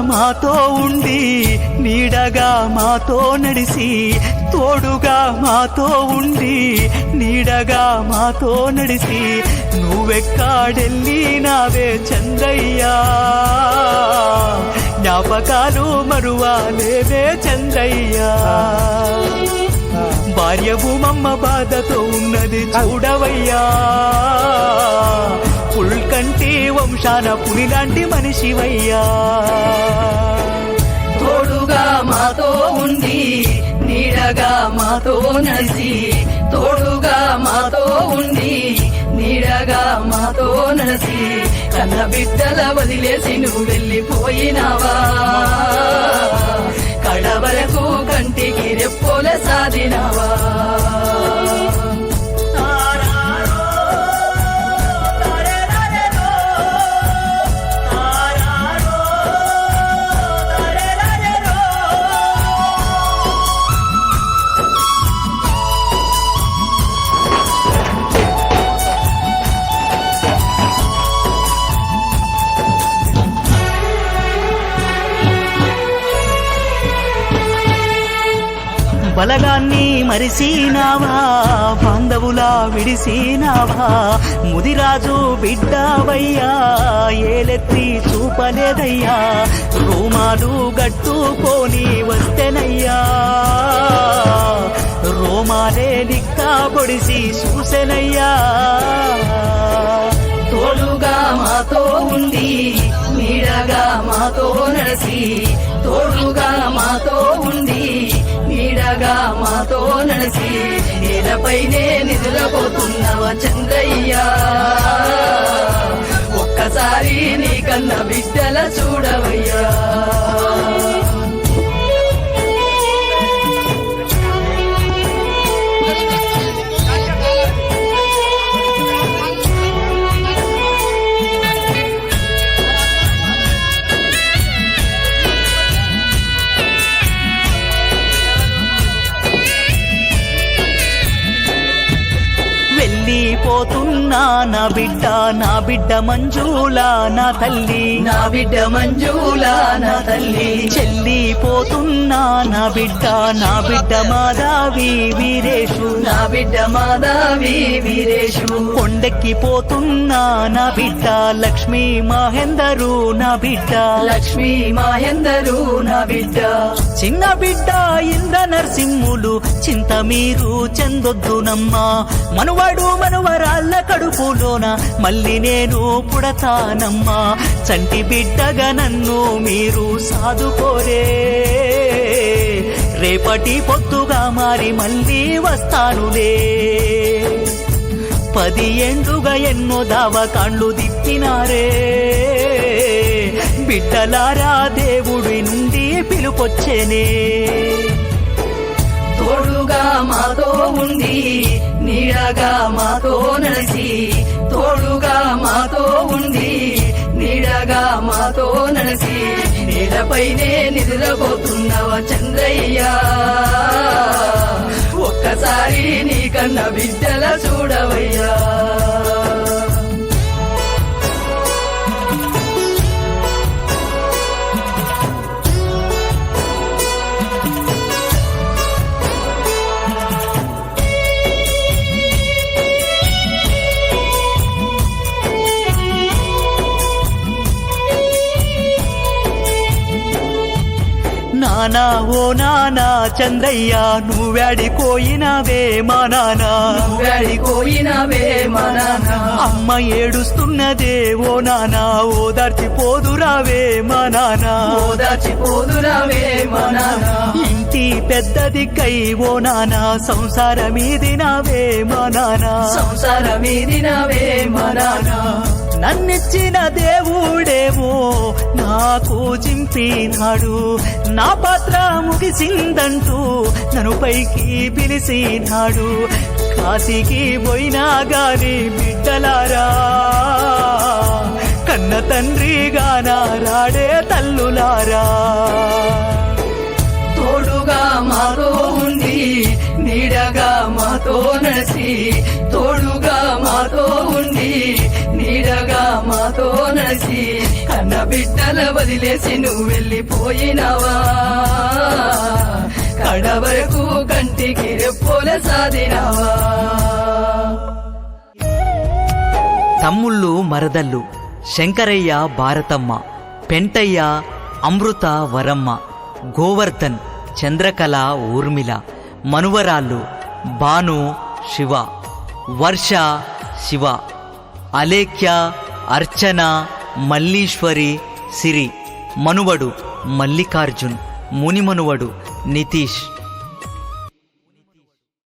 మాతో ఉండి నీడగా మాతో నడిసి తోడుగా మాతో ఉండి నీడగా మాతో నడిసి నువ్వెక్కాడెళ్ళినావే చంద్రయ్యా జ్ఞాపకాలు మరువాలేవే చంద్రయ్యా భార్యవు మమ్మ బాధతో ఉన్నది చూడవయ్యా పుల్కంటి వంశాన పులిలాంటి మనిషివయ్యా తోడుగా మాతో ఉండి నీడగా మాతో నడిసి తోడుగా మాతో ఉండి నీడగా మాతో నడిసి కన్న బిడ్డల వదిలేసి నువ్వు వెళ్ళిపోయినావా కడవరకు కంటికి రెప్పోల సాధినావా బలగాన్ని మరిసినావా బాంధవులా విడిసినావా ముదిరాజు బిడ్డవయ్యా ఏలెత్తి చూపలేదయ్యా రోమాలు గట్టుకొని వస్తేనయ్యా రోమాలే నిక్కా పొడిసి చూసెనయ్యా తోడుగా మాతో ఉండి నీడగా మాతో నడిసి తోడుగా మాతో ఉండి నీడగా మాతో నడిసి నేలపైనే నిద్రపోతున్నవ చంద్రయ్యా ఒక్కసారి నీకన్న బిడ్డల చూడవయ్యా పోతున్నా నా బిడ్డ మంజులా నా తల్లి నా బిడ్డ మంజులా నా తల్లి చెల్లిపోతున్నా నా బిడ్డ మాధవి వీరేషు నా బిడ్డ మాధవి వీరేషు కొండెక్కిపోతున్నా నా బిడ్డ లక్ష్మీ మహేందరు నా బిడ్డ లక్ష్మీ మహేందరు నా బిడ్డ చిన్న బిడ్డ ఇంద్ర నరసింహులు చింత మీరు చెందొద్దునమ్మా మనువాడు మనవరాళ్ళ కడుపులోన మళ్ళీ నేను పుడతానమ్మా చంటి బిడ్డగా నన్ను మీరు సాదుకోరే రేపటి పొద్దుగా మారి మళ్ళీ వస్తానులే 10 ఏండ్లుగా ఎన్నో దావకాండ్లు దిప్పినారే బిడ్డలారా దేవుడి నుండి పిలుపొచ్చేనే తోడుగా మాతో ఉండి నీడగా మాతో నడిసి తోడుగా మాతో ఉండి నీడగా మాతో నడిసి నేలపైనే నిద్రపోతున్నవ చంద్రయ్యా ఒక్కసారి నీకన్న బిడ్డల చూడవయ్యా నానా ఓ నానా చంద్రయ్య నువ్వాడిపోయినవే మా నాన్న నువ్వాడిపోయినవే మా నాన్న అమ్మ ఏడుస్తున్నదే ఓ నానా ఓదార్చిపోదురావే మా నాన్న ఓదార్చిపోదురావే మా నాన్న ఇంటి పెద్ద దిక్కై ఓ నానా సంసారమీదినవే మా నాన్న సంసారమీదినవే మా నాన్న నన్నిచ్చిన దేవుడేమో నాకు చింపినాడు నా పాత్ర ముగిసిందంటూ నన్ను పైకి పిలిచినాడు కాశీకి పోయినా గాని బిడ్డలారా కన్న తండ్రిగా నారాడే తల్లులారా తోడుగా మాతో ఉండి నీడగా మాతో నడిసి తోడుగా మాతో ఉండి నీడ దయగా మాతో నడిచి కన్న బిడ్డల వదిలేసి నువ్వు వెళ్ళిపోయినావా కడవరకు కంటికి రెప్పోల సాధినావా తమ్ముళ్ళు మరదళ్ళు శంకరయ్య భారతమ్మ, పెంటయ్య అమృత వరమ్మ, గోవర్ధన్ చంద్రకళ ఊర్మిళ, మనువరాళ్ళు భాను శివ, వర్ష శివ, అలేఖ్య అర్చన మల్లీశ్వరి సిరి, మనువడు మల్లికార్జున్, మునిమనువడు నితీష్.